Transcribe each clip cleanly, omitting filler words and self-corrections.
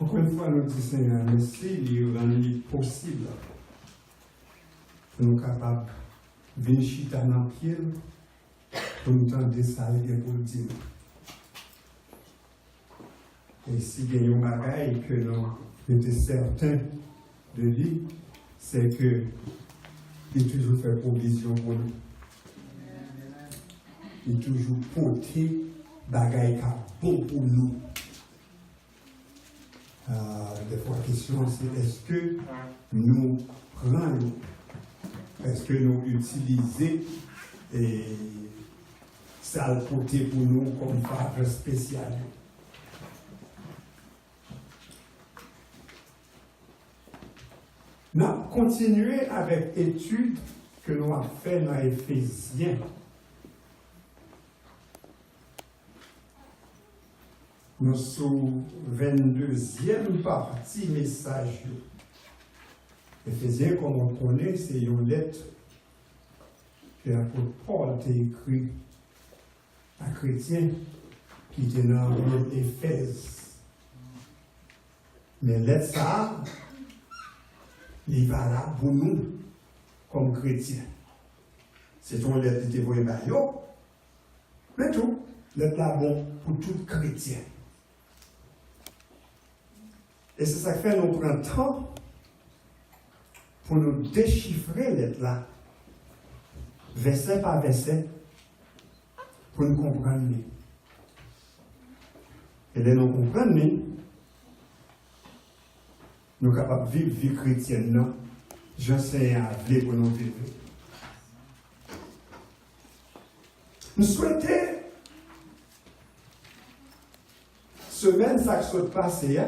Encore une fois, nous disons, Seigneur, merci, il est possible pour nous capables de venir chita dans le pied pour nous tenter ça et pour le dire. Et si il y a un bagage que nous sommes certains de lui, c'est que il toujours fait provision pour nous. Il toujours porté bagage bon pour nous. Des fois, la question c'est est-ce que nous prenons, est-ce que nous utilisons et ça le porté pour nous comme faveur spéciale. Nous allons continuer avec l'étude que nous avons fait dans Éphésiens. Nous sommes 22e partie message. Éphésiens, comme on connaît, c'est une lettre que l'apôtre Paul a écrite à chrétiens qui étaient dans l'Éphèse. Mais lettre ça, il va là pour nous, comme chrétiens. C'est une lettre qui était envoyée par eux, mais tout, lettre là bon pour tout chrétien. Et c'est ça qui fait nous prendre temps pour nous déchiffrer lettre là, verset par verset, pour nous comprendre. Et là, nous comprenons, nous sommes capables de vivre la vie chrétienne, j'enseigne à vivre pour nous vivre. Nous souhaitons, semaine, ça qui s'est passé,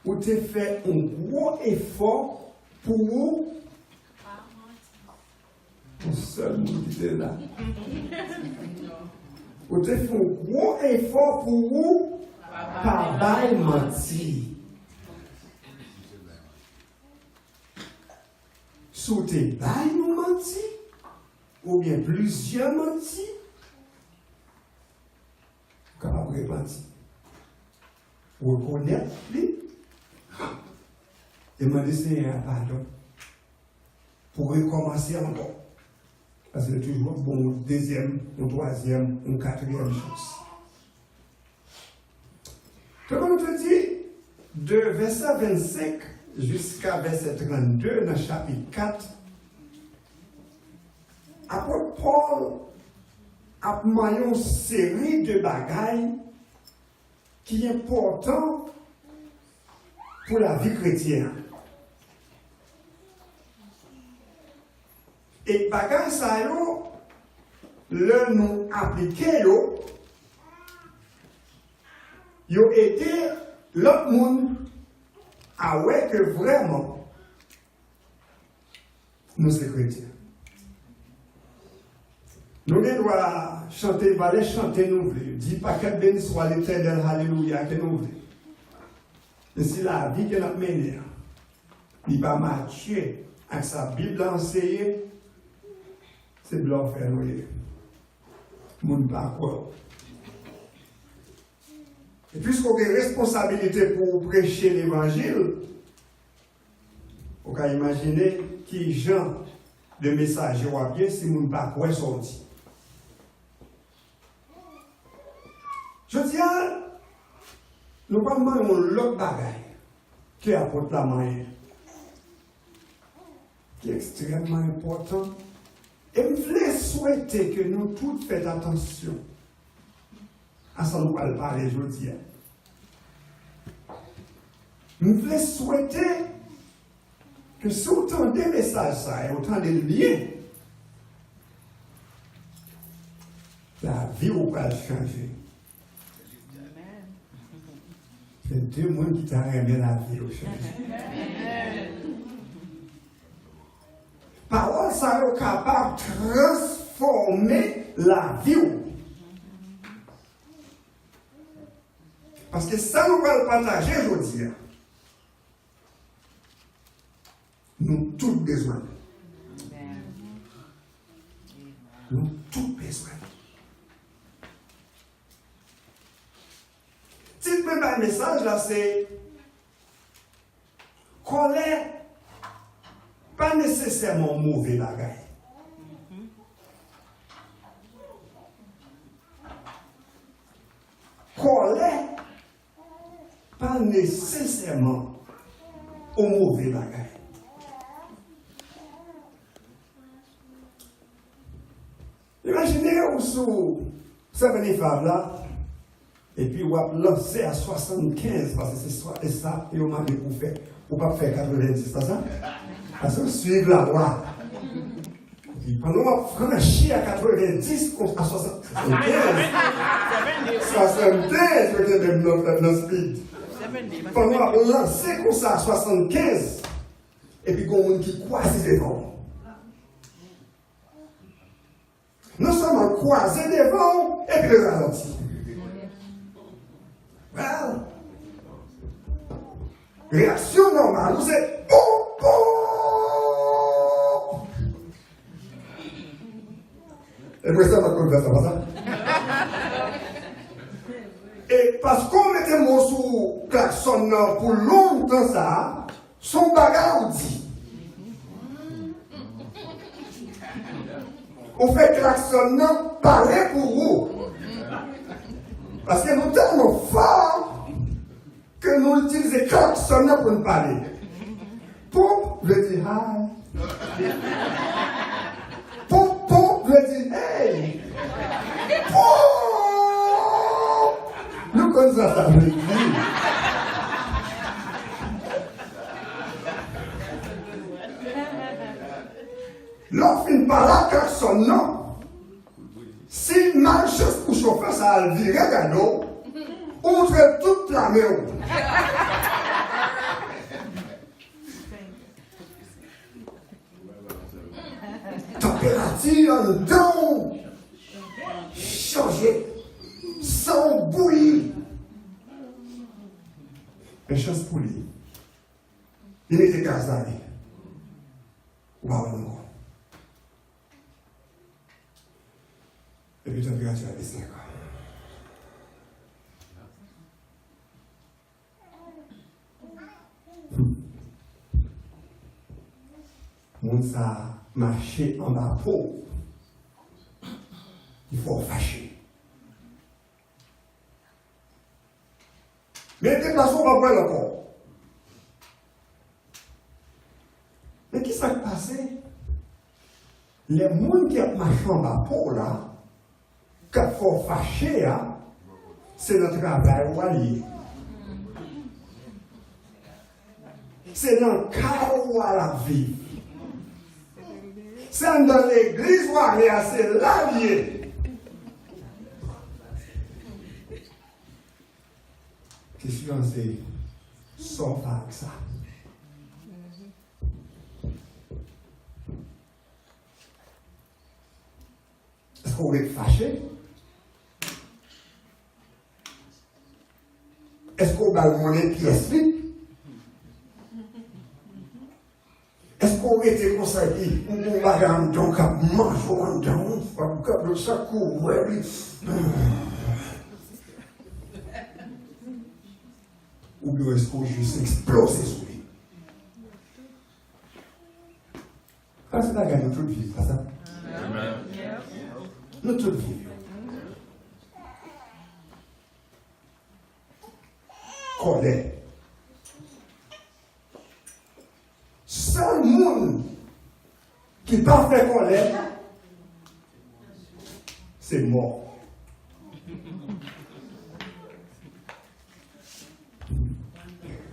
où tu as fait un gros effort pour vous. Un seul monde qui était là. Où tu as fait un gros effort pour vous, par bail menti. Sous tes bails nous menti, ou bien plusieurs menti, capable de menti. Reconnaître les. Demander Seigneur pardon pour recommencer encore. Parce que c'est toujours bon, deuxième, un troisième, une quatrième chance. Donc on te dit, de verset 25 jusqu'à verset 32 dans le chapitre 4, apôtre Paul a mis une série de bagailles qui est important pour la vie chrétienne. Et bagay sa yo, le nous appliqué yo aidé l'autre monde à ouais que vraiment nous sommes chrétiens. Nous devons chanter, balai chanter nous voulons. Dis pas qu'elle béni soit l'Éternel, alléluia, que nous voulons. Et si la vie que nous menons, il va marcher avec sa Bible enseignée, c'est blanc faire nous. Moun pas quoi. Et puisqu'on a une responsabilité pour prêcher l'évangile, on peut imaginer qui genre de message ou bien si moun pas quoi sorti. Je dis, nous pas demander l'autre bagaille qui apporte la main, qui est extrêmement important. Et je voulais souhaiter que nous tous fassions attention à ce que nous allons parler aujourd'hui. Je voulais souhaiter que si autant de messages et autant de liens, la vie va changer. C'est deux mois qui t'ont aimé la vie au changer. Parole, ça est capable de transformer la vie. Parce que ça nous va le partager aujourd'hui. Nous tous besoin. Nous tous besoin. Titre de message là, c'est colère, pas nécessairement mauvais bagaille. Colère, pas nécessairement au mauvais bagaille. Imaginez où sous 75 là, et puis on va lancer à 75 parce que c'est ça, et on m'a dit pour faire, pour pas faire 90, c'est pas ça? Parce que suivre la loi. Pendant qu'on va franchir à 90, à 75, 75, je vais même dans speed. Pendant qu'on va lancer comme ça à 75, et puis qu'on qui croise devant. Nous sommes croisés devant, et puis le ralenti. Well, réaction normale, vous êtes et puis ça va comme ça, pas ça? Et parce qu'on mettait mon sous klaxon pour longtemps ça, son bagage dit. On fait klaxon parler pour vous. Parce que nous sommes tellement forts que nous utilisons klaxon pour nous parler. Pour veut dire hi. Pour veut dire hey. Nous connaissons ça veut dire. L'on finit par la klaxon non. Si marche pour chauffer ça a viré gano, outre toute la mer. Température en dedans, changer, sans bouillir. Une chance pour lui. Il était casé. Waouh, non. Et puis, température à baisser. Moun ça marcher en bas peau. Il faut fâcher. Mais déplacement va voir encore. Mais qui s'est passé? Les gens qui ont marché en bas peau là, quand il faut fâcher, c'est notre travail ou allié. C'est dans le cas où à la vie. C'est dans l'église où c'est l'allié. Question c'est, sort avec ça. Est-ce qu'on est fâché? Est-ce qu'on va demander pièce vite? Est-ce qu'on était conseillé? On va aller donc à manger en dedans, comme ça couvre. Ou bien est-ce qu'on juste explosé sur lui? Ah, c'est la gagne de toute vie, pas ça? Nous toute vie. Colère. Seul monde qui n'a pas fait colère, c'est mort.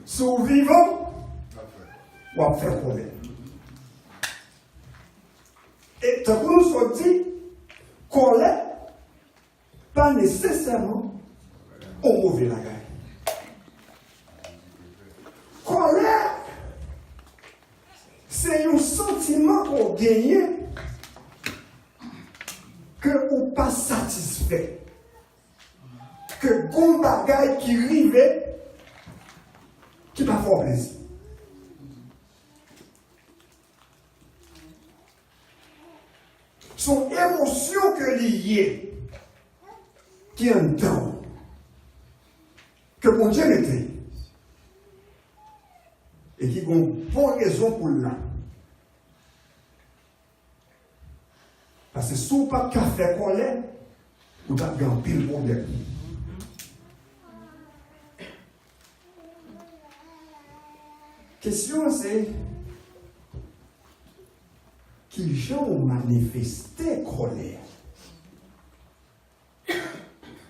Survivant, on va faire colère. Et tant que nous sommes dit, colère, pas nécessairement au mauvais lagaille. Colère, c'est un sentiment qu'on gagne que on pas satisfait. Que bon bagaille qui arrive, qui va faire plaisir. Son émotion que liée, qui est un temps. que mon Dieu mettait. Et qui ont une bonne raison pour là. Parce que si vous n'avez pas fait colère, vous avez un pile problème. Question c'est qui gens ont manifesté colère.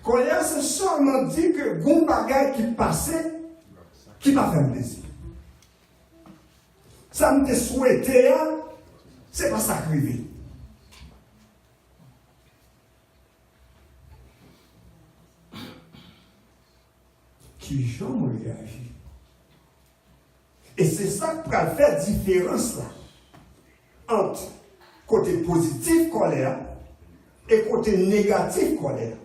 Colère, c'est seulement dit que bon bagage qui passait, qui m'a fait plaisir. Ça me souhaité, c'est pas ça qui arrive. Qui gens réagit. Et c'est ça qui va faire différence là entre côté positif colère et côté négatif colère.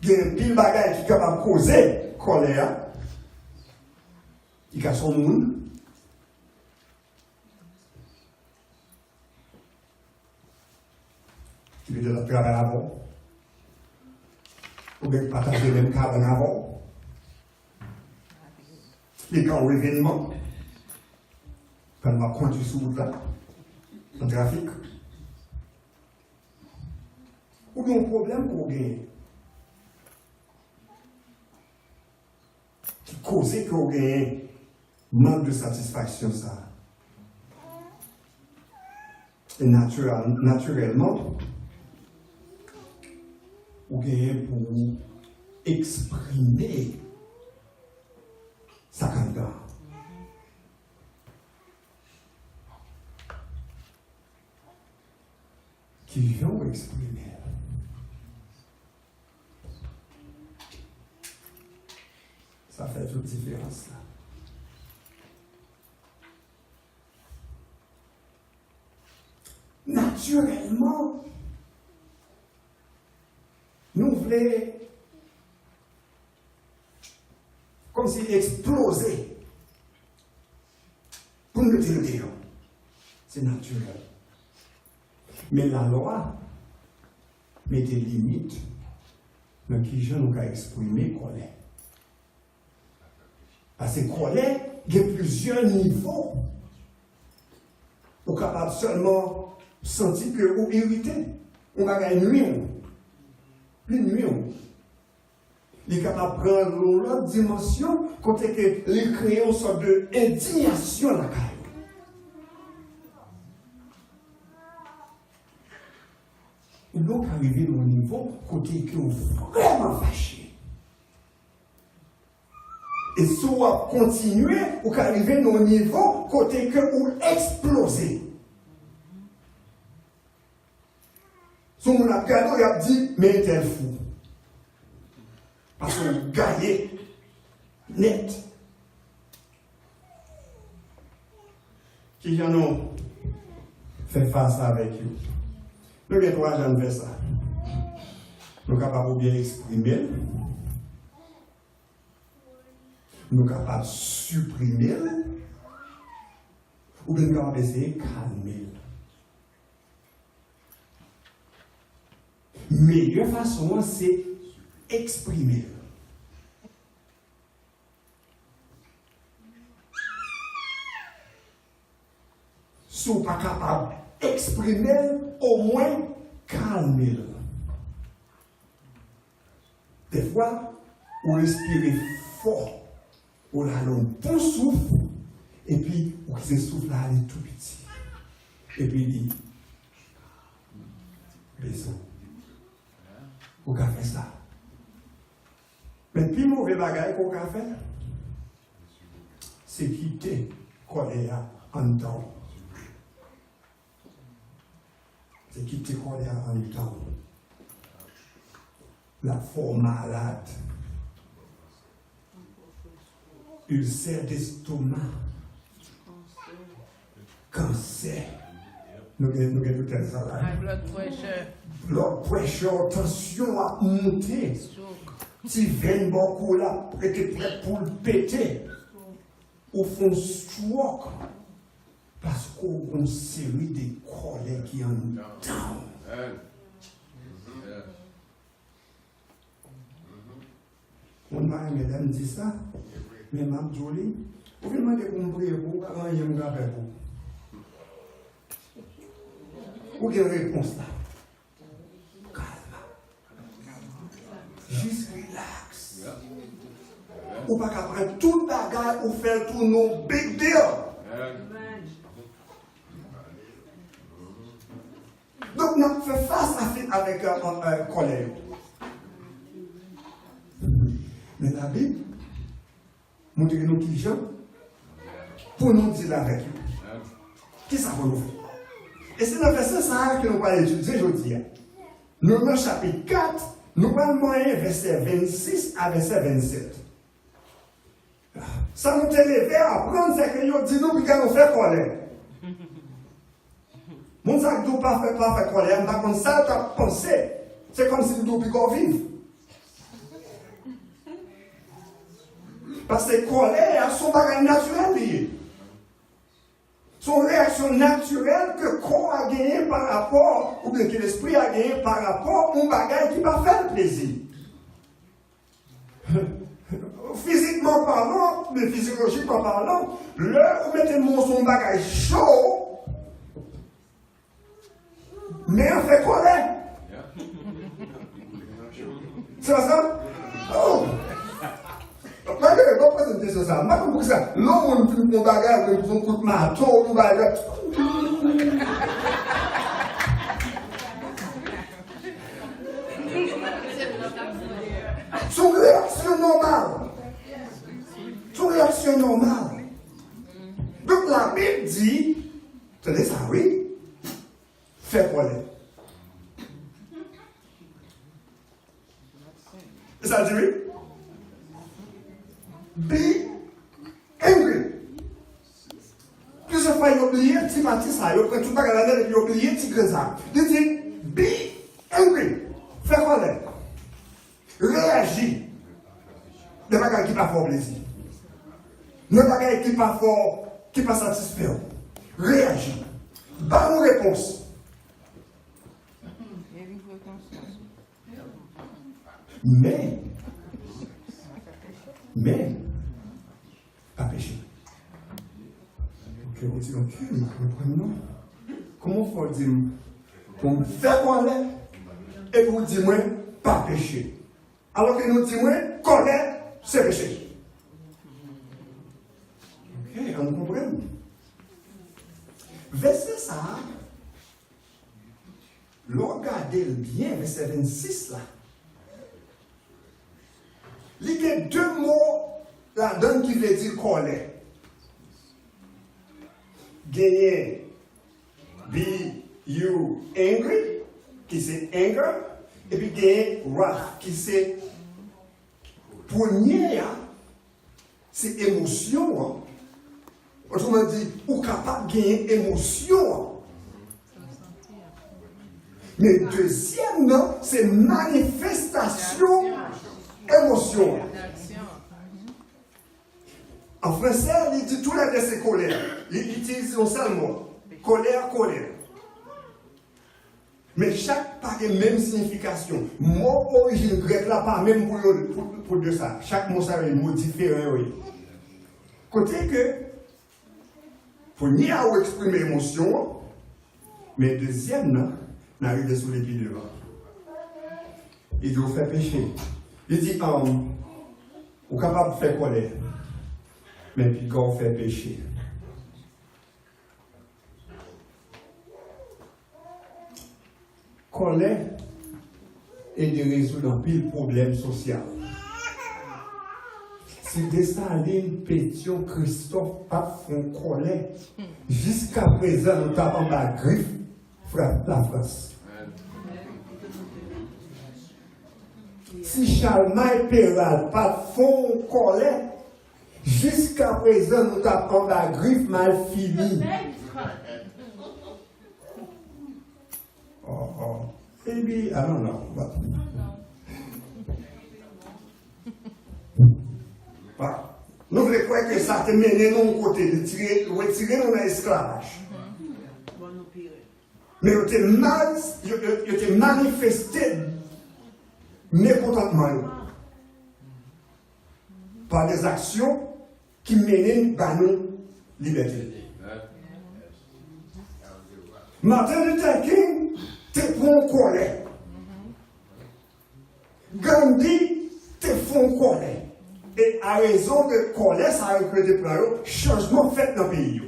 Il y a un pile bagage qui est capable de causer colère. Il y a son monde. Qui veut dire le travail avant. Ou bien partager le même cadre avant. Les grands événements. Quand on va conduire sur route là, dans le trafic. Ou bien un problème qu'on gagne. Qui cause qu'on gagne manque de satisfaction ça. Et naturellement, on gagne pour exprimer sa candidature. Qui vient exprimer. Ça fait toute différence là. Naturellement, nous voulons comme si exploser pour nous dire dehors. C'est naturel. Mais la loi met des limites dans qui gens nous exprimer colère. Parce que colère, il y a plusieurs niveaux. On est capable seulement de sentir que vous irritez. On va gagner une nuit. Il est capable de prendre l'autre dimension, côté que les créer une sorte d'indignation dans la carrière. Ou donc arriver au niveau côté que vous vraiment fâché. Et si vous continuez, vous arrivez au niveau côté que vous explosez. Si vous avez regardé, vous avez dit, mais t'es fou. Parce que vous gagnez net. Qui j'en ai fait face avec vous? Nous avons trois gens de faire ça. Nous sommes capables de bien exprimer. Nous sommes capables de supprimer. Ou bien nous sommes capables d'essayer de calmer. La meilleure façon, c'est exprimer. Si vous n'êtes pas capable d'exprimer, au moins calmer. Des fois, vous respirez fort, vous avez un bon souffle, et puis vous avez un souffle là, il est tout petit. Et puis il dit, raison. Vous avez fait ça. Mais le plus mauvais bagage qu'on a fait, c'est quitter colère en temps. C'est quitter colère en temps. La forme malade. Ulcère d'estomac. Cancer. Nous avons tout ça là. Blood pressure, tension a monté. Si veine beaucoup là, était prêt pour le péter. Au fond, stroke. Parce qu'on a une série de colères qui en down. pas mesdames dit ça, mais Mme Jolie, vous pouvez demander pour me prier pour, comment je me rappelle pour. Ou quelle réponse là? Calme. Juste relax. Ou pas qu'à prendre tout le bagage ou faire tout nos big deal. Donc, nous faisons face avec colère. Mais la Bible, nous disons qui gens pour nous dire la vérité. Qui ça pour nous faire? Et c'est dans le verset ça que nous allons étudier aujourd'hui. Nous, dans le chapitre 4, nous allons moyen verset 26 à verset 27. Ça nous élève à apprendre ce que nous disons nous nous fait colère. Mon sac ne pas faire colère, mais comme ça, tu as pensé. C'est comme si nous ne vivre. Parce que colère, son bagage naturel lié. Son réaction naturelle que le corps a gagné par rapport, ou bien que l'esprit a gagné par rapport à un bagage qui va faire plaisir. Physiquement parlant, mais physiologiquement parlant, là où mettez son bagage chaud, mais on fait colère. C'est pas ça? Oh! Je ne vais pas présenter ça. Je ne sais pas. L'homme qui fait un bagage, qui fait un coup de marteau, un bagage. Son réaction normale. Son réaction normale. Donc la Bible dit, tenez ça, oui, fais colère. Ça dit oui? Be angry. Plusieurs fois, il a oublié petit Mathis, il a pris tout le bagage, il a oublié petit Grésard. Il dit, be angry. Fais colère. Réagis. Des bagages qui ne pas fort plaisir. Des bagages qui ne pas fort, qui ne pas satisfait. Réagis. Pas une réponse. Mais, pas péché. Ok, on dit, ok, non. Comment faut dire, pour me faire colère, et pour dire, moi, pas péché. Alors que nous disons, colère, c'est péché. Ok, on comprend. Verset ça, regardez bien, verset 26 là. Il y a deux mots là-dedans qui veut dire colère. Gagner, be you angry, qui c'est anger, et puis gagner wrath, qui c'est premier, c'est émotion. Autrement dit, ou capable de gagner émotion. Mais deuxième, non, c'est manifestation émotion. En français, il dit tout la c'est colère. Il utilise un seul mot. Colère, colère. Mais chaque pas la même signification. Mot origine grecque là pas même pour de ça. Chaque mot ça a un mot différent. Oui. Côté que pour ni à exprimer émotion, mais deuxième non, n'arrive sous les pieds devant. Il dit vous faites pécher. Il dit vous êtes capable de faire colère. Mais puis quand on fait péché. Colère est de résoudre un pile problème social. Si Dessalines, Pétion, Christophe, pas font colère, jusqu'à présent, nous tapons la griffe, frappe la France. Si Charlemagne Péral, pas font colère, jusqu'à présent, nous tapons la griffe mal finie. Oh. Maybe, I don't know. But... Nous voulons croire que ça te mène de notre côté, de retirer nous dans l'esclavage. Mais il était manifesté mécontentement. par des actions qui mènent à nous liberté. Martin Luther King te prend colère. Gandhi te font colère. Et à raison de colère, ça a recruté pour eux, changement fait dans le pays.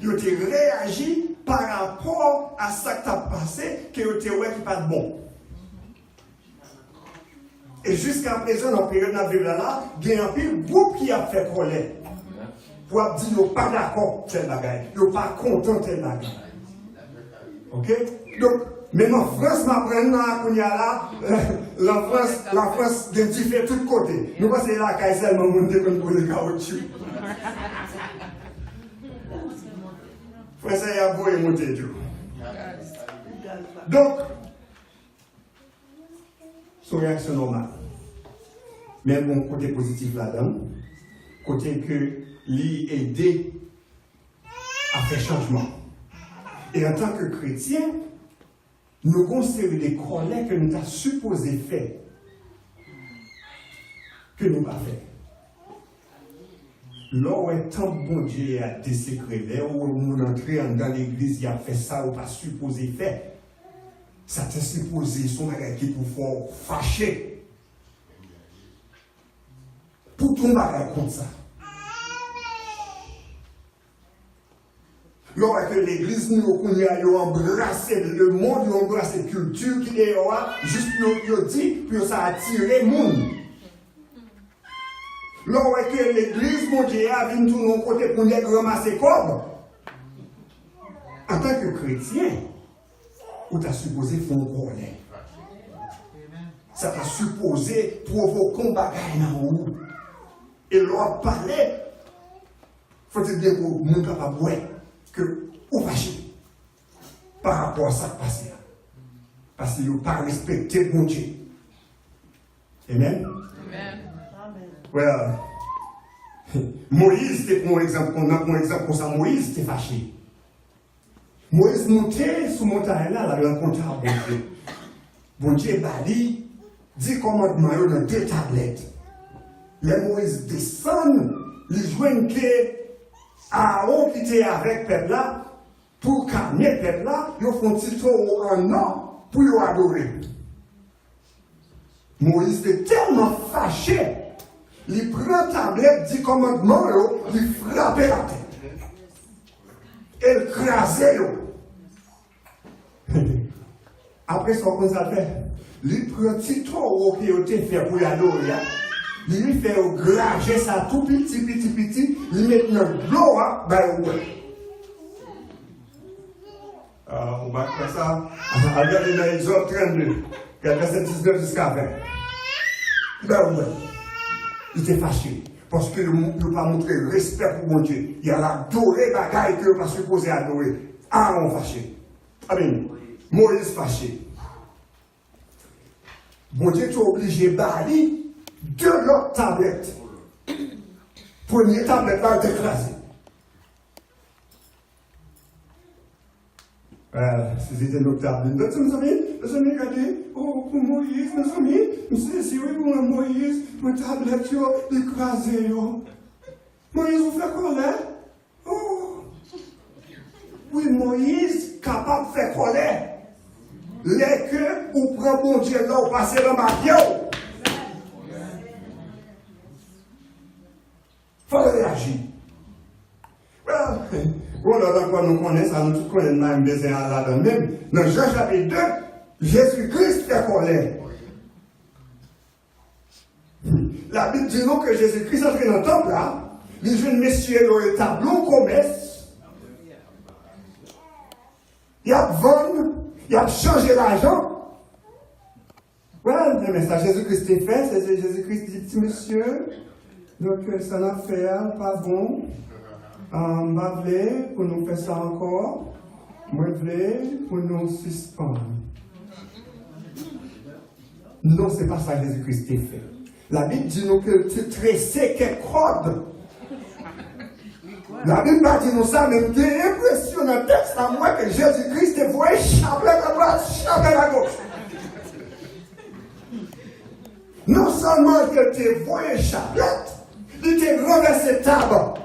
Ils ont réagi par rapport à ce qui a passé, que ils ont qui pas bon. Et jusqu'à présent, dans la période de la là, il y a un groupe qui a fait colère. Pour dire qu'ils sont pas d'accord tel bagaille, ils sont pas contents tel bagaille. Ok? Donc, même en France, la France de différents tous côtés. Nous passons là, quand c'est seulement monter pour le caoutchouc. Français a beau et monter tout. Donc, c'est une réaction normale. Mais bon, côté positif là-dedans, côté que l'aider à faire changement. Et en tant que chrétien, nous considérons des colères que nous avons supposé faire, que nous n'avons pas fait. Lorsque est tant bon Dieu a des secrets, là où on entre dans l'église, il a fait ça ou pas supposé faire, ça t'a supposé son bagage qui pour faire fâcher. Pour ton bagage comme ça. Lorsque l'église nous a embrassé le monde, nous a embrassé la culture qui est là, juste pour dire, pour ça attirer le monde. Lorsque l'église, mon Dieu, a vu tout nos côtés pour nous ramasser comme, en tant que chrétien, où tu as supposé faire un colère. Ça t'a supposé provoquer un bagage dans le monde. Et l'autre parlait, faut-il bien pour nous capable de voir que vous fâchez par rapport à ça qui passe là. Parce que vous n'avez pas respecté mon Dieu. Amen? Amen. Well, Moïse, c'était pour exemple, on a pour exemple comme ça, Moïse était fâché. Moïse montait sur montagne là, il a rencontré un bon Dieu. Bon Dieu, Bali, 10 commandements dans 2 tablettes. Les Moïse descend, ils joignent que Aaron qui était avec le peuple là, pour calmer le peuple là, ils font un petit tour en or pour les adorer. Moïse était tellement fâché, il prend la tablette 10 commandements, il frappait la tête. Il crasait. Après ce qu'on a fait, il prend un petit tour qui a été fait pour l'adorer. Il lui fait grager ça tout petit, il met dans le l'eau, on va faire ça. Regardez dans l'Exode 32, verset 19 jusqu'à 20. Il était fâché, parce qu'il n'a pas montré respect pour mon Dieu. Il a adoré les bagailles qu'il n'a pas supposé adorer. Aaron fâché. Amen. Moïse fâché. Mon Dieu, tu es obligé de balayer 2 autres tablettes. Première tablette là, écrasée. C'était notre tablette. Nos amis, regardez, oh, pour Moïse, nos amis, c'est oui, pour Moïse, ma tablette, écrasée. Moïse, vous faites colère? Oh, oui, Moïse, capable de faire colère. Les que, ou prend mon Dieu là, ou passe dans ma vie. Il faut réagir. Voilà dans quoi nous connaissons, ça nous tous connaissons même des là même. Dans Jean chapitre 2, Jésus-Christ fait colère. La Bible dit nous que Jésus-Christ entre dans le temple là, les jeunes messieurs dans le tableau commerce. Il a vendu, il a changé l'argent. Voilà, mais ça Jésus-Christ est fait, c'est Jésus-Christ dit petit monsieur. Donc, ça n'a fait pas bon. Je voulais pour nous faire ça encore. Moi, je voulais pour nous suspendre. Non, ce n'est pas ça que Jésus-Christ a fait. La Bible dit nous que tu tressais quelques cordes. La Bible n'a dit nous ça, mais j'ai l'impression dans le texte à moi que Jésus-Christ te voyait chapler à droite, chapler à gauche. Non seulement que tu voyais chaplette, il te renversé tabac.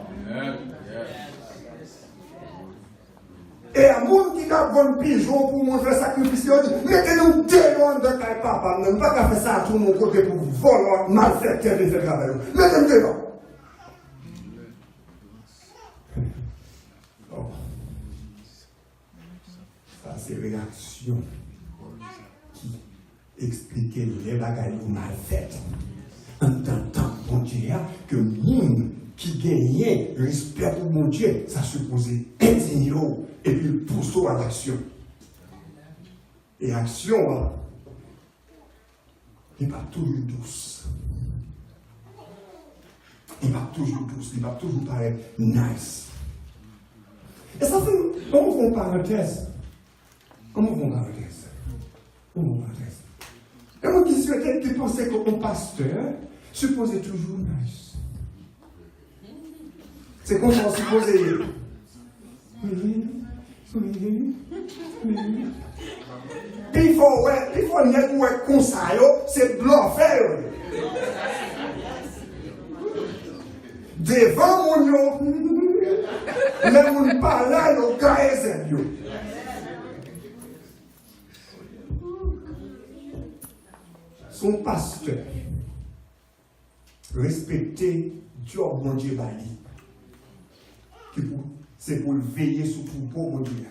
Et à monde qui a bon pigeon pour montrer sacrifice, mettez-nous dehors de caille papa. Ne pas faire ça à tout mon côté pour voler, mal faire, faire travail. Mettez-nous dehors. Oh. Ça, c'est réaction qui expliquait les bagailles mal faites. En tant que bon Dieu, que le monde qui gagnait respect pour mon Dieu, ça supposait indigner et puis pousser à l'action. Et l'action n'est pas toujours douce. Il n'est pas toujours douce, il n'est pas toujours pareil nice. Et ça fait, on ouvre une parenthèse. Et moi qui souhaitais, qui pensais qu'un pasteur supposait toujours nice. C'est comme ça, on supposait. Puis il faut nettoyer comme ça, c'est bluffer. Devant mon yo, mais mon pas là, le gars est yo. Son pasteur respecter Dieu, mon Dieu, Bali. C'est pour veiller sur tout pour mon Dieu.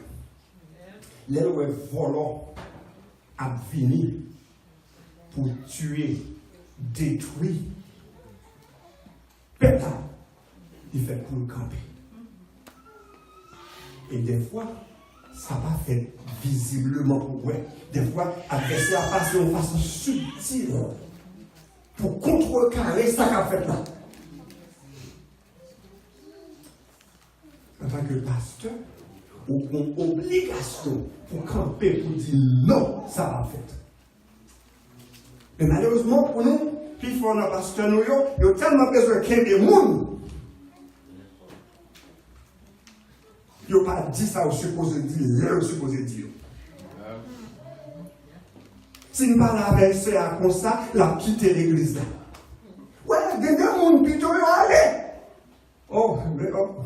Les volants à venir pour tuer, détruire, pétard, il fait pour le camper. Et des fois, ça va faire visiblement pour ouais. Des fois, l'adversaire a passé de façon subtile pour contrecarrer ça qu'a fait là. En tant que pasteur, ou une obligation pour camper, pour dire non, ça va faire. Mais malheureusement pour nous, puis il faut un pasteur, nous, il y a tellement besoin qu'il y ait des gens. Il n'a pas dit ça au supposé dire, là au supposé dire. Si nous parlons avec ça comme ça, la quitter l'église là. Ouais, il y a des gens plutôt aller. Oh, mais oh.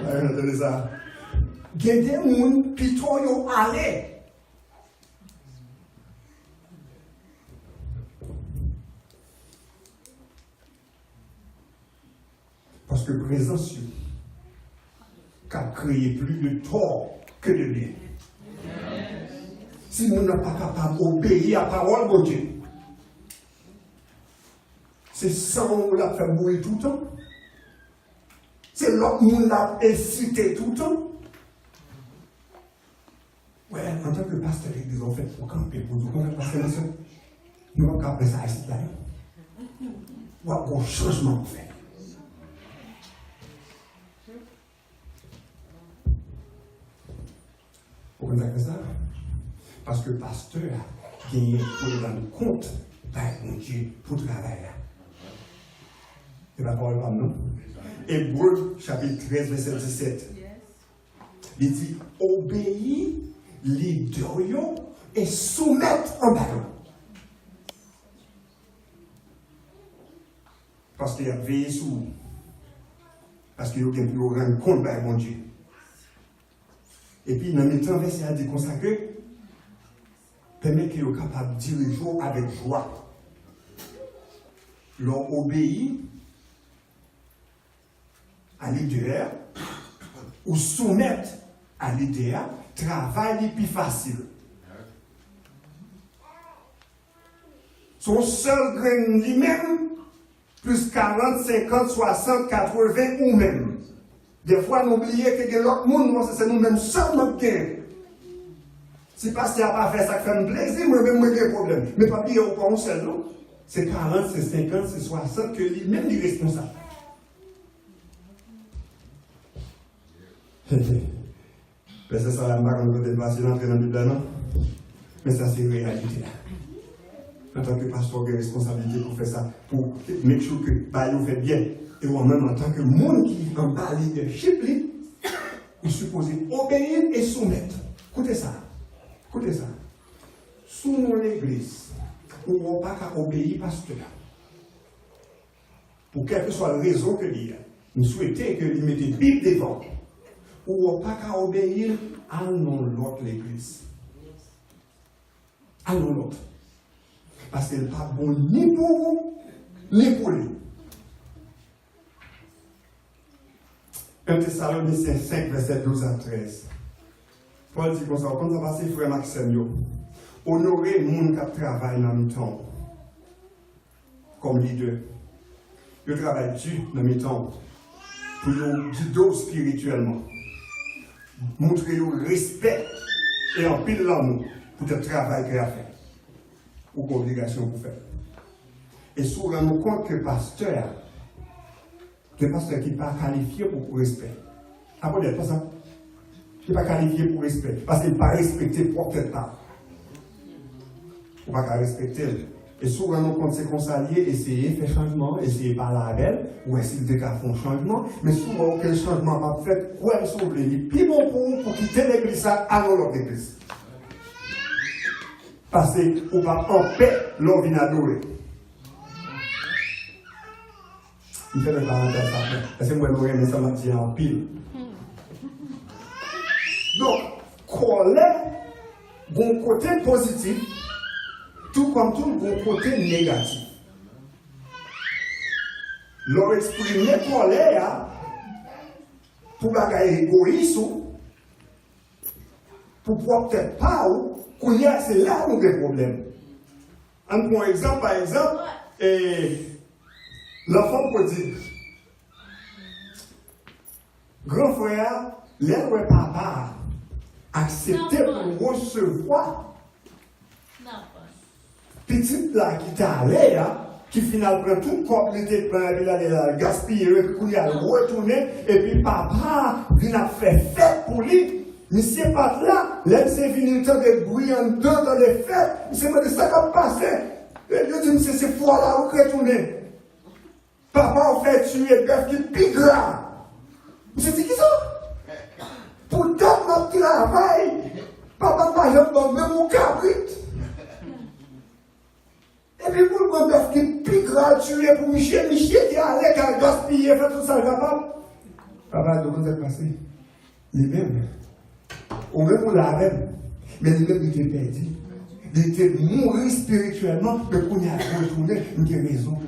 Regardez ça. Il y a des gens plutôt aller. Parce que présence a créé plus de tort que de bien. Si nous n'sommes pas capables d'obéir à la parole de Dieu, c'est ça qu'on l'a fait mourir tout le temps. C'est l'autre monde l'a incité tout le temps. Ouais, en tant que pasteur d'église, on fait pour camper, pour tout le parce que nous avons capé ça ici là. Ou un changement fait. Pourquoi on a fait ça? Parce que le pasteur a gagné pour le rendre compte de mon Dieu pour travailler. C'est la parole par nous. Hébreux, chapitre 13, verset 17. Il dit obéis les deux et soumettre en ballon. Parce qu'il a veillé sur vous. Parce qu'il a pu rendre compte de mon Dieu. Et puis, dans le temps, verset a dit consacré, permet qu'il soit capable de diriger avec joie. Leur obéit à l'idée ou soumettre à l'idée, travail plus facile. Son seul grain lui-même, plus 40, 50, 60, 80 ou même. Des fois, nous oublions que l'autre monde, c'est nous-mêmes seulement qui gagnons. Si parce qu'il n'a pas fait ça qui fait un plaisir, moi-même, j'ai un problème. Mais pas bien au pas seul, non? C'est 40, c'est 50, c'est 60 que lui-même est responsable. Mais c'est ça la marque de côté de passer l'entrée dans le Bible, non? Mais ça, c'est une réalité là. En tant que pasteur, il y a une responsabilité pour faire ça, pour make sure que vous fait bien. Et moi-même, en tant que monde qui est en bas leadership, il est supposé obéir et soumettre. Écoutez ça. Écoutez ça. Sous mon église, ou pas qu'à obéir pasteur. Pour quelle que soit la raison que l'il y a. Nous souhaitons qu'il mette une Bible devant. Ou pas qu'à obéir à l'autre l'église. À l'autre. Parce qu'elle n'est pas bonne ni pour vous, ni pour lui. 1 Thessaloniciens 5, verset 12 à 13. Paul dit comme ça, quand ça passe, frère Maxime, honorer les gens qui travaillent dans le temps comme leader. Ils travaillent dur dans le temps pour nous guider spirituellement. Montrer le respect et en pile l'amour pour le travail qu'il a fait ou l'obligation pour faire. Et souvent, nous compte que le pasteur qui n'est pas qualifié pour le respect. Après, pas ça. Il n'est pas qualifié pour le respect. Parce qu'il n'est pas respecté pour peut-être pas. Il ne peut pas respecter. Et souvent, nous compte ces conseillers, essayer de faire changement, essayer de parler avec elle, ou essayer de faire un changement. Mais souvent, aucun changement n'a pas fait. Où elles sont venues. Puis bon pour quitter l'église avant l'autre église. Parce qu'on va en paix l'on vient adorer. Il fait une parenthèse après. Parce que moi, je ça m'a dit en pile. Donc, colère, bon côté positif, tout comme tout, bon côté négatif. Leur exprimer colère pour bagaille égoïsme, pour pouvoir peut-être pas, c'est là où il y a des problèmes. Un bon exemple, par exemple, l'enfant peut dire, grand frère, l'air où papa accepté pour recevoir petite là qui t'a allé, qui finalement prend tout comme il était plein, il a gaspillé, il a retourné, et puis papa vient faire fête pour lui. Monsieur pas là, laissez venir le temps de bruit en dedans dans les fêtes, c'est moi de ça qui a passé. Et je dis, monsieur, c'est pour là où retourner. Papa a fait tuer le bœuf qui pique là. Monsieur dit qui ça? Pour tout notre travail, papa n'a jamais même mon cabrit. Et puis pour le bœuf qui pique là, tuer pour Michel qui est allé, qui a gaspillé, fait tout ça, papa. Papa, comment ça s'est passé? Lui-même. Ou même pour la reine, mais lui-même il était perdu. Il était mort spirituellement, mais pour y retourner, il y a raison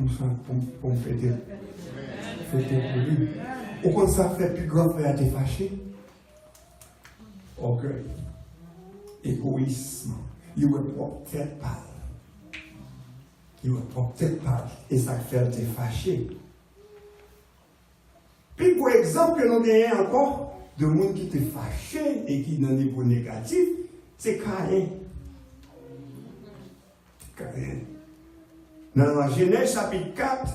pour me fêter. Fêter pour lui. Au contraire, ça fait plus grand frère t'es fâché. Orgueil, égoïsme, il ne peut peut-être pas. Il ne peut peut-être pas. Et ça fait t'es fâché. Puis pour exemple, que nous gagnons encore, de monde qui te fâché et qui dans niveau négatif, c'est Caïn. Caïn. Dans la Genèse chapitre 4,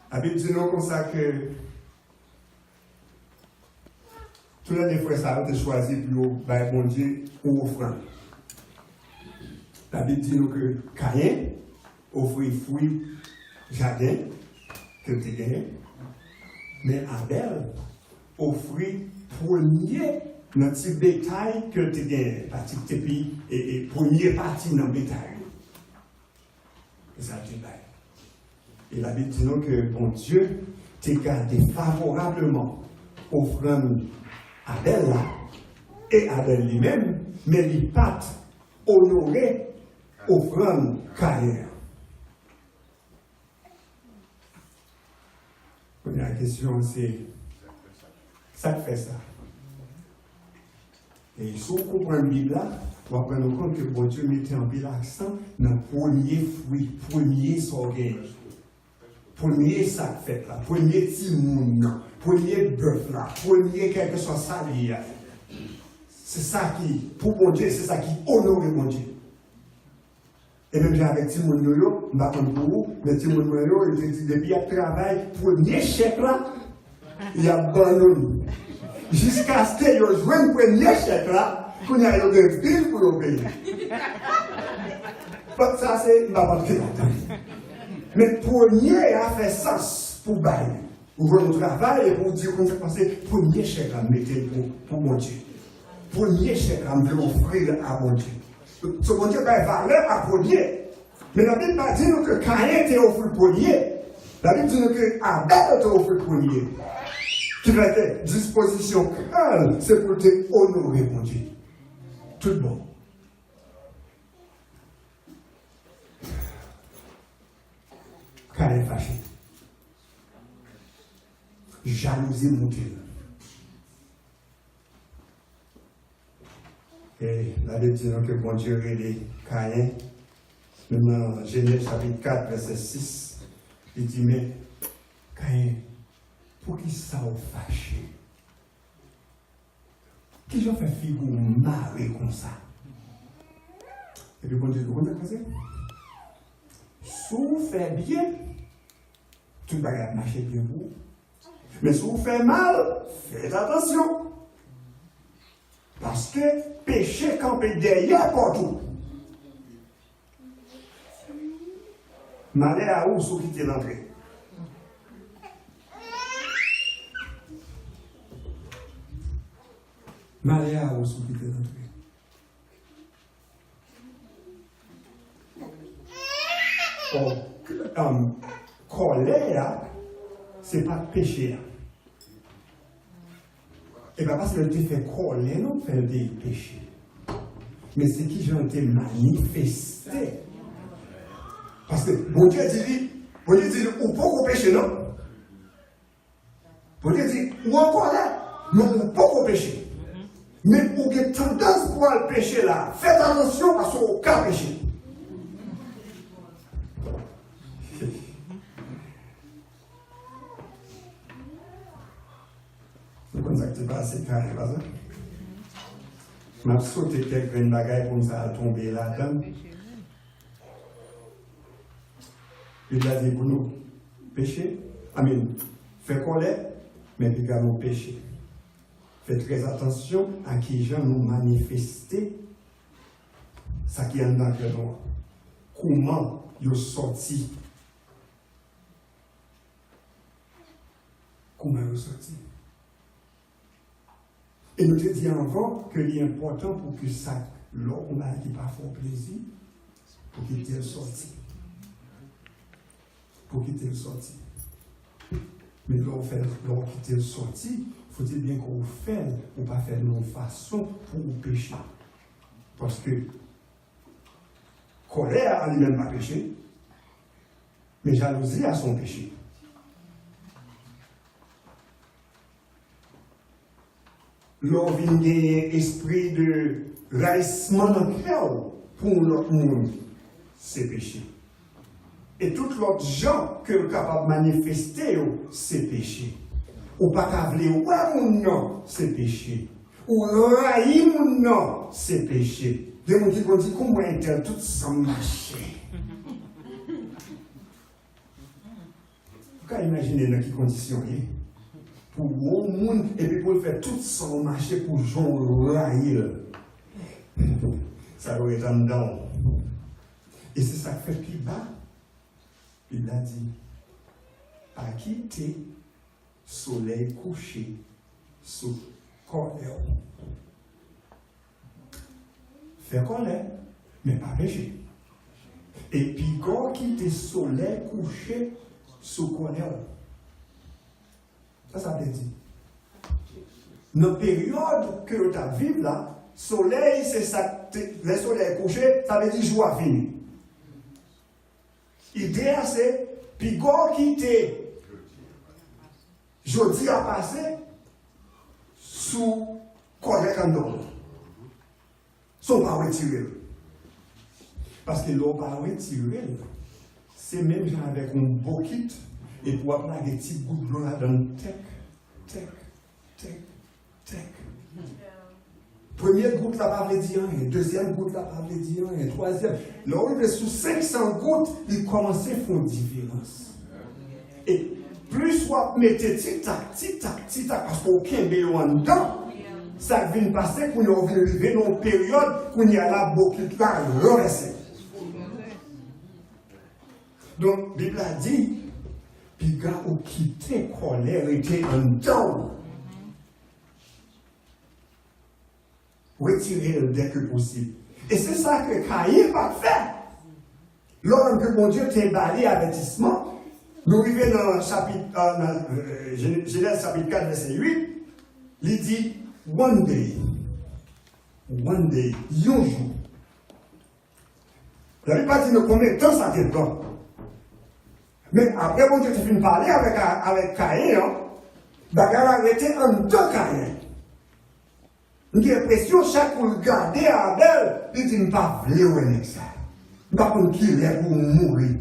la Bible dit nous comme ça que tous les frères ça ont été choisis pour bon Dieu pour offrande. La Bible dit nous que Caïn offrit fruit jardin que tu as gagné, mais Abel offrit premier notre bétail que tu gagnes, partie et premier parti dans le bétail. Et ça tu bail. Et la Bible dit que bon Dieu t'a gardé favorablement offrande Abel là, et Abel lui-même, mais il pas honoré offrande Caïn. La question c'est ça fait ça. Et si on comprend la Bible là, on va prendre compte que bon Dieu mettait un pile accent dans le premier fruit, premier sorgho, premier sac fait là, premier timoun, premier bœuf là, premier quelque chose ça lié. C'est ça qui, pour bon Dieu, c'est ça qui honore mon Dieu. Et même avec Timoun Yoyo, je ne sais pas pour vous, mais Timoun Yoyo, il dit depuis qu'il travaille, premier chèque là, il a abandonné. Jusqu'à ce qu'il joue un premier chèque là, qu'on y a eu des billes pour le payer. Donc ça, c'est, je ne vais pas le faire. Mais premier a fait sens pour bailler. Ouvrir le travail et pour dire qu'on fait passer, premier chèque là, mettez pour mon Dieu. Premier chèque là, me offrir à mon Dieu. Ce bon Dieu a valeur à premier. Mais la Bible n'a dit que Caïn était offert premier. La Bible dit que Abel était offert premier. Qui va être disposition calme, c'est pour te honorer, mon Dieu. Tout bon. Caïn fâché. Jalousie montée. Et la Bible dit que bon Dieu relève Caïn. Dans Genèse chapitre 4, verset 6, il dit, mais Caïn, pour qui ça vous fâché? Qui j'en fait figure marrer comme ça? Et puis bon Dieu, comment ça fait? Si vous faites bien, tout va marcher bien pour vous. Mais si vous faites mal, faites attention. Parce que péché campé derrière partout. Malheur à où sous quitter l'entrée. Malheur à où sous quitter l'entrée. Colère, c'est pas péché. Et bien parce que tu fait colère, non, fait des péchés. Mais c'est qui j'en été manifesté. Parce que bon Dieu dit, ou pas péché, non? Bon Dieu dit, ou encore là, non, ou pas péché. Mais pour que tendance pour le péché là, faites attention parce qu'on n'a péché. C'est comme ça que tu passes, c'est carré, pas ça? Je vais sauter quelques bagailles comme ça à tomber là-dedans. Il a dit pour nous pécher, faire colère, mais également pécher. Faites très attention à qui gens nous manifester ça qui est dans le cœur. Comment ils sont sortis. Comment ils sont sortis. Et nous te disons avant que c'est important pour que ça, l'homme qui n'a pas fait plaisir, pour qu'il t'ait sorti. Pour quitter le sorti. Mais lorsqu'on quitte le sorti, il faut bien qu'on fait, ou pas faire de façon pour pécher. Parce que colère en lui-même pas péché, mais jalousie a son péché. L'on vient gagner esprit de raissement dans le cœur pour l'autre monde, c'est péché. Et tout l'autre gens que vous êtes capable de manifester, c'est péché. Ou pas qu'avler, ou non, c'est péché. Ou railler mon non, c'est péché. Des gens qui disent comment est-elle tout sans marcher. Vous pouvez imaginer dans quelles conditions il est. Pour bon monde, et puis pour faire tout sans marcher pour Jean railler. Ça doit être en dedans. Et c'est ça qui fait plus bas. Il a dit, à quitter soleil couché sous colère. Faire colère, mais pas péché. Et puis quand quitter soleil couché sous colère. Ça veut dire. Dans la période que tu as vécu là, soleil, c'est ça, le soleil couché, ça veut dire joie finie. L'idée, c'est, puis quand quitter, jeudi a passé, sous colère quand on sont pas retirés. Parce que l'eau pas retiré, c'est même genre avec un bucket, et pour avoir des petites gouttes d'eau là dans tec. Première goutte là pas veut dire rien, deuxième goutte là pas veut dire rien, troisième. Là on est sous 500 gouttes, il commence à faire une différence. Et plus soit mettez tic-tac, parce qu'aucun béo en dedans, ça vient passer pour nous arriver dans une période où il y a la bucket là renversée. Donc, la Bible a dit, puis gars ont quitté colère, était en dedans. Retirez-le dès que possible. Et c'est ça que Caïn va faire. Lorsque que mon Dieu t'a balayé avertissement, nous arrivons dans Genèse chapitre 4, verset 8, il dit, one day, un jour. Il n'avait pas dit combien de temps ça te donne. Mais après, mon Dieu t'a fini de parler avec Caïn, bagarre a arrêté en deux Caïn. J'ai l'impression, chaque fois regarder Abel, il dit, je ne pas vouloir ça. Je ne pas contre qui il est pour mourir.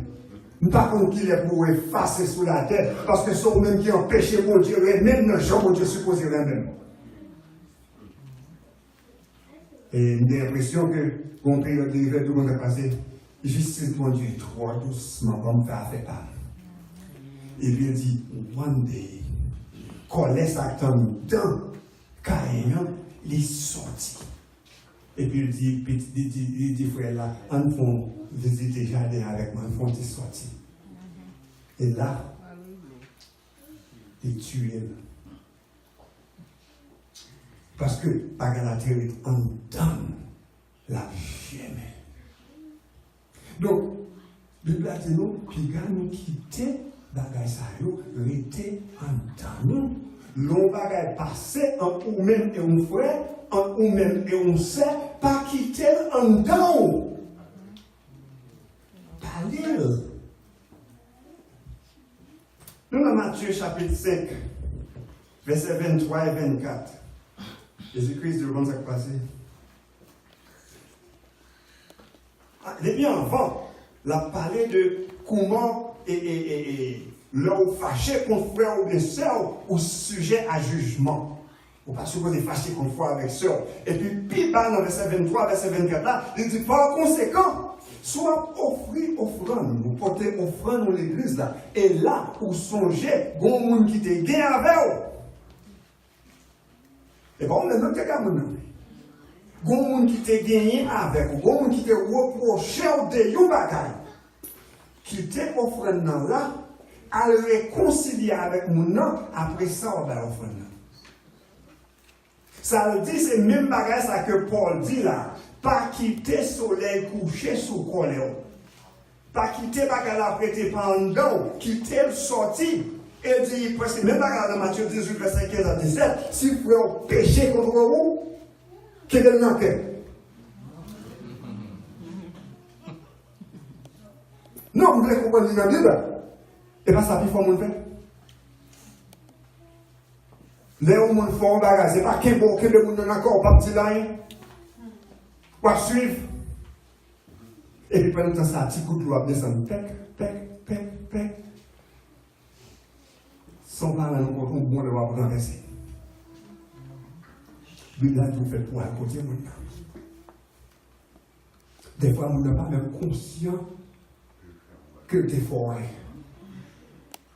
Je ne pas contre qui il est pour effacer sous la terre. Parce que c'est eux-mêmes qui ont péché mon Dieu, et même dans Jean, mon Dieu supposé même. Et j'ai l'impression que, mon père de tout le monde est passé, justice mon Dieu, trop doucement, comme ça fait pas. Et puis il dit, one day, qu'on laisse attendre dans Caïn, il est sorti. Et puis il dit frère là, on font visiter le jardin avec moi, on font des sorties. Et là, il tue. Parce que par la terre est en dedans, la jamais. Donc, la Bible dit nous, puis nous quitter, bagay sa yo, rete en dedans nous. L'on bagay passé en ou même et un frère, en ou même et un sœur, pas quitter en dedans. Parlez. Nous dans Matthieu chapitre 5, versets 23 et 24. Jésus-Christ devant ça passé. Depuis avant, il a parlé de comment l'homme fâché contre frère ou bien sœur ou sujet à jugement. Ou pas supposé fâché contre frère avec sœur. Et puis bas dans verset 23, verset 24 là, il dit par conséquent, soit offrir offrande, vous portez offrande dans l'église là. Et là, pour songer, bon monde qui te gagne avec vous. Et bon, on est dans cas maintenant. Bon monde qui te gagne avec vous, bon monde qui te reproche de yon bagay. Qui te offrande là, à le réconcilier avec mon nom, après ça, on va offrande. Ça veut dire, c'est le même bagage ça que Paul dit là. Pas quitter le soleil couché sous colère. Pas quitter bagage la prêter pendant, quitter le sorti. Et dit, presque même bagage dans Matthieu 18, verset 15 à 17, si vous pouvez pécher contre vous, quel est le nom? Non, vous voulez comprendre la Bible? Et pas ça, puis il faut le faire. Les gens qui font un bagage, ce n'est pas qu'un bon, qu'un bon dans l'accord, pas petit là, ou à suivre. Et puis pendant temps, ça, un petit coup de l'eau, descendre, pec. Sans parler, nous comptons bon de voir pour renverser. Lui, là, tout fait pour à côté, maintenant. Des fois, on n'est pas même conscient que tu es fort.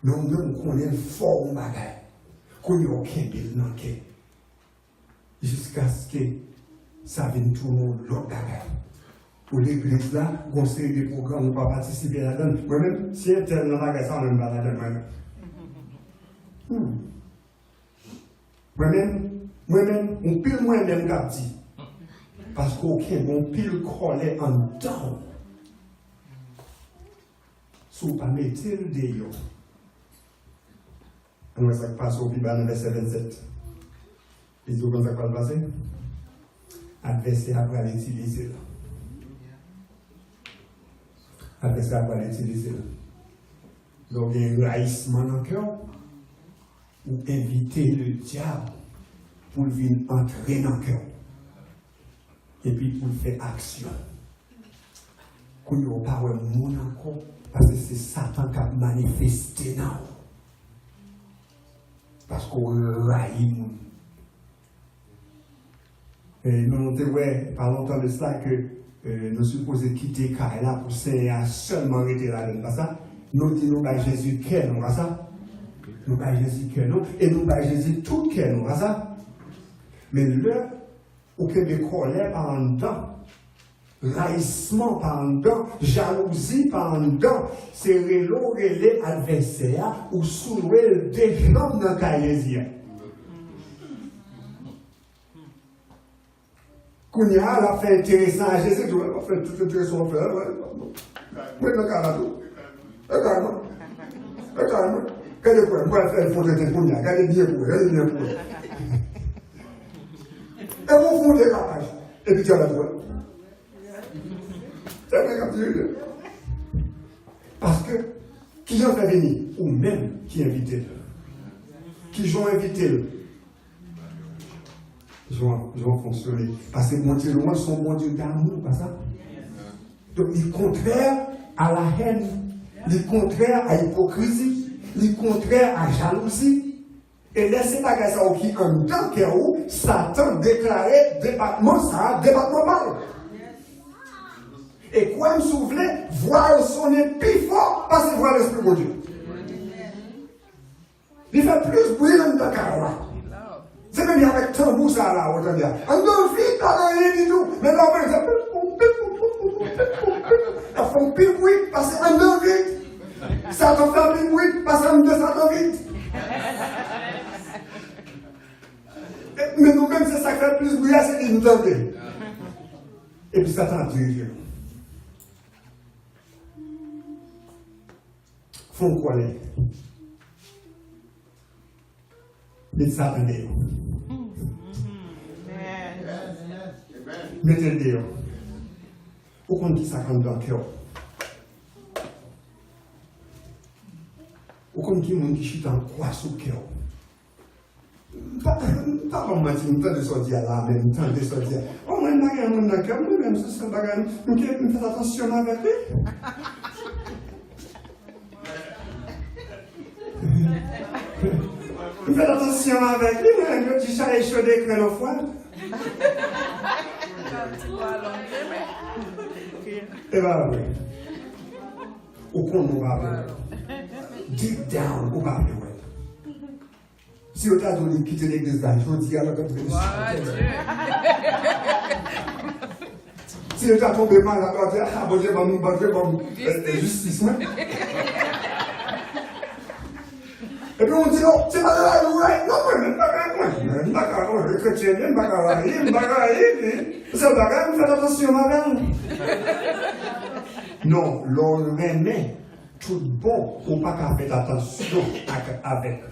Non, on connaît le fort bagage. Qu'on n'y a aucun bill dans le quai. Jusqu'à ce que ça vienne tout le monde l'autre bagage. Pour l'église là, on sait des programmes, on ne peut pas participer là-dedans. Moi-même, si un tel dans le bagage, ça, on ne va pas là-dedans moi-même. Moi-même, on pile moi-même qu'a dit. Parce qu'aucun bon pile collé en dedans. Si vous ne mettez pas le déo. On va ça passe au Bible dans verset 27. Et vous comment ça va passer? Adversaire après l'utiliser. Adversaire après l'utiliser. Donc il y a un raïssement dans le cœur. Ou inviter le diable pour venir entrer dans le cœur. Et puis pour faire action. Qu'on n'y a pas de monde encore. Parce que c'est Satan qui a manifesté dans nous. Parce qu'on raille. Et nous avons dit, par longtemps de cela, que nous supposons quitter Kaila pour seulement rester là-dedans. Pas ça? Nous disons, Jésus, quel nom, pas ça? Nous avons Jésus, quel nom? Et nous avons Jésus, tout quel nom, pas ça? Mais là, aucun de colère par en dedans, raïssement par en dedans, jalousie par en dedans, c'est relais adversaire ou soulever des gens dans le cahier. Qu'on y a, la fait intéressant à Jésus, on va faire tout intéressant à faire. Oui, le carado. Le carado. Le carado. Regardez quoi, moi, je vais faire le fond de regardez bien pour regardez bien pour et vous fondez la page. Et puis tu as la voix. C'est vrai comme tu veux. Parce que, qui en fait venir? Ou même qui invite. Qui j'ont invité. Ils vont fonctionner. Parce que mon Dieu, loin, son bon Dieu d'amour, pas ça? Donc, il est contraire à la haine, il est contraire à l'hypocrisie, il est contraire à la jalousie. Et laissez pas ça qui en tant que où Satan déclarait débattement ça, débattement mal. Et quoi me souvenez, voir sonner plus fort parce que voir l'Esprit de Dieu. Il fait plus bruit dans le carreau. C'est même avec tambour ça là, autant dire. On ne vit pas rien du tout. Mais là, par exemple, ils font pile bruit parce qu'on ne vit. Ça te fait pile bruit parce qu'on ne s'attend vite. Mais nous-mêmes, c'est ça qui fait plus bruit, c'est qu'ils nous tentent. Et puis Satan dirige. Font quoi les? Les satanés. Mettez le dehors. Au compte qui s'accorde dans le cœur. Au compte qui monde qui chute en croix sous le cœur. Pas comme moi, si je me sortir là, même temps de sortir. Oh, moi, je ne mon cœur, même si c'est pas je fais attention avec lui. Je fais attention avec lui, mais je dis ça et chaud des crênes au foie. Et bien, oui. Au compte, on va voir. Deep down, on va voir. Si vous avez quitté l'église, je dis à la si vous avez tombé mal, vous avez ah, bon Dieu, bon justice. Et puis on dit, oh, c'est pas là, right? Non, mais pas grave, les chrétiens, pas grave, c'est pas grave, faites attention, madame. Non, l'on remet tout bon, ou pas qu'à faire attention avec.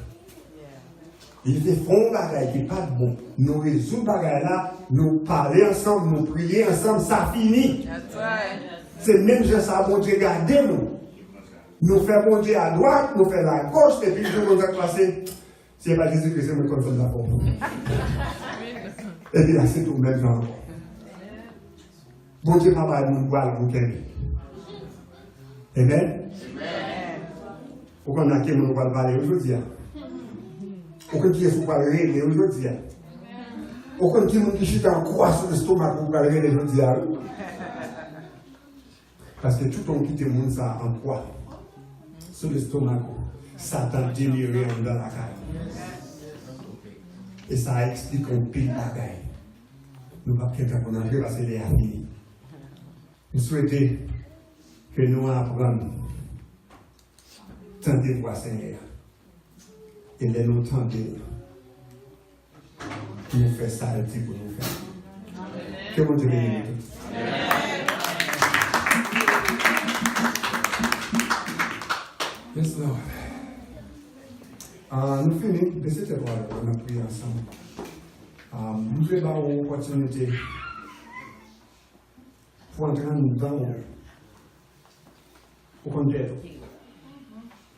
Il fait fond bagaille qui n'est pas bon. Nous résoudons bagaille là, nous parler ensemble, nous prier ensemble, ça finit. C'est même juste ça, bon Dieu, gardez-nous. Nous faisons bon Dieu à droite, nous faisons à gauche, et puis nous allons passer. C'est pas Jésus que c'est me confirme d'abord. Et puis là, c'est tout même genre. Bon Dieu, papa, nous voilà, nous qu'aime. Amen. Pourquoi on a qui nous va parler aujourd'hui? Pourquoi qui est-ce qu'on va régler aujourd'hui? Pourquoi qui est-ce qui en croix sur l'estomac pour régler aujourd'hui? Parce que tout le monde qui monde ça en croix sur l'estomac, Satan déliré dans la caille. Et ça explique qu'on pile la caille. Nous ne pouvons pas quelqu'un qu'on a joué parce que c'est fini. Je souhaitais que nous apprenions tant de voix Seigneur. Et les nous tenter, nous faire ça le petit pour nous faire. Que mon Dieu bénisse. Yes, Lord. Nous finissons, mais c'était pour on a prié ensemble. Nous avons une opportunité pour entrer dans pour qu'on t'aide,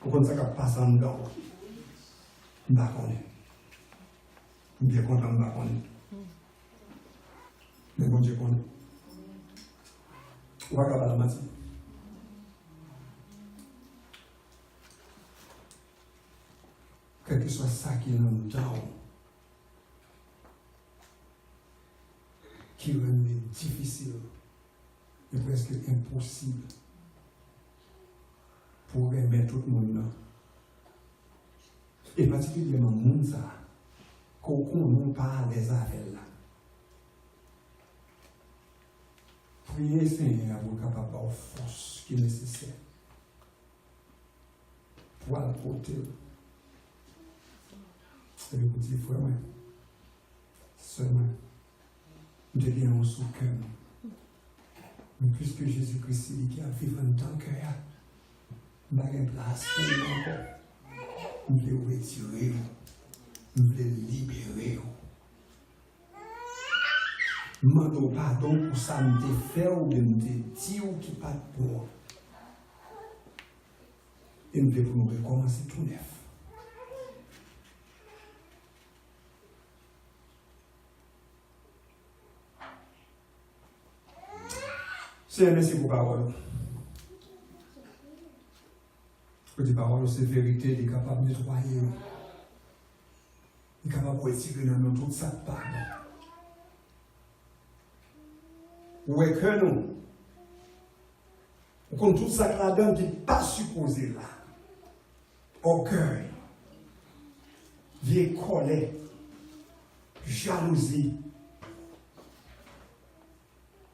pour qu'on s'accorde pas en dedans. Je ne sais pas. Je suis bien content de ne pas connaître. Mais bon Dieu connaît. On va acabar la matinée. Quel que soit ça qui est dans le temps, qui rend difficile et presque impossible pour remettre tout le monde là. Et particulièrement le monde ça, qu'on n'a pas les affaires là. Priez Seigneur pour capable d'avoir force qui est nécessaire pour la porter. Et vous dites, frère, seulement, de bien en son cœur. Mais puisque Jésus-Christ dit qu'il a fait 20 ans qu'il a une place pour nous encore, nous voulons retirer, nous voulons libérer. Nous demandons pardon pour ça, nous te fait ou de nous te dire qui pas de bon. Et nous voulons nous recommencer tout neuf. Seigneur, merci pour la parole. Petite parole, c'est vérité, il est capable de nettoyer. Il est capable de retirer dans nous toute sa part. Où est que nous? On compte tout ça là-dedans qui n'est pas supposé là. Orgueil, vieille colère, jalousie.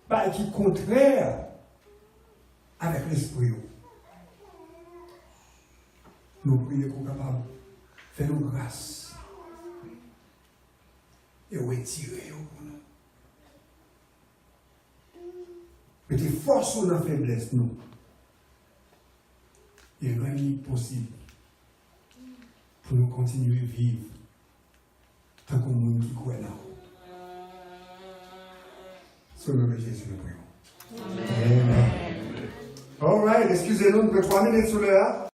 Pas qui est contraire avec l'esprit. Nous prions qu'on soit capable de faire nos grâces et retirer pour nous. Mettez force sur la faiblesse, nous. Et rendez possible pour nous continuer à vivre tant qu'on monde qui croit là. Sur le nom de Jésus, nous prions. Amen. All right, excusez-nous, nous prenons 3 minutes sur l'heure.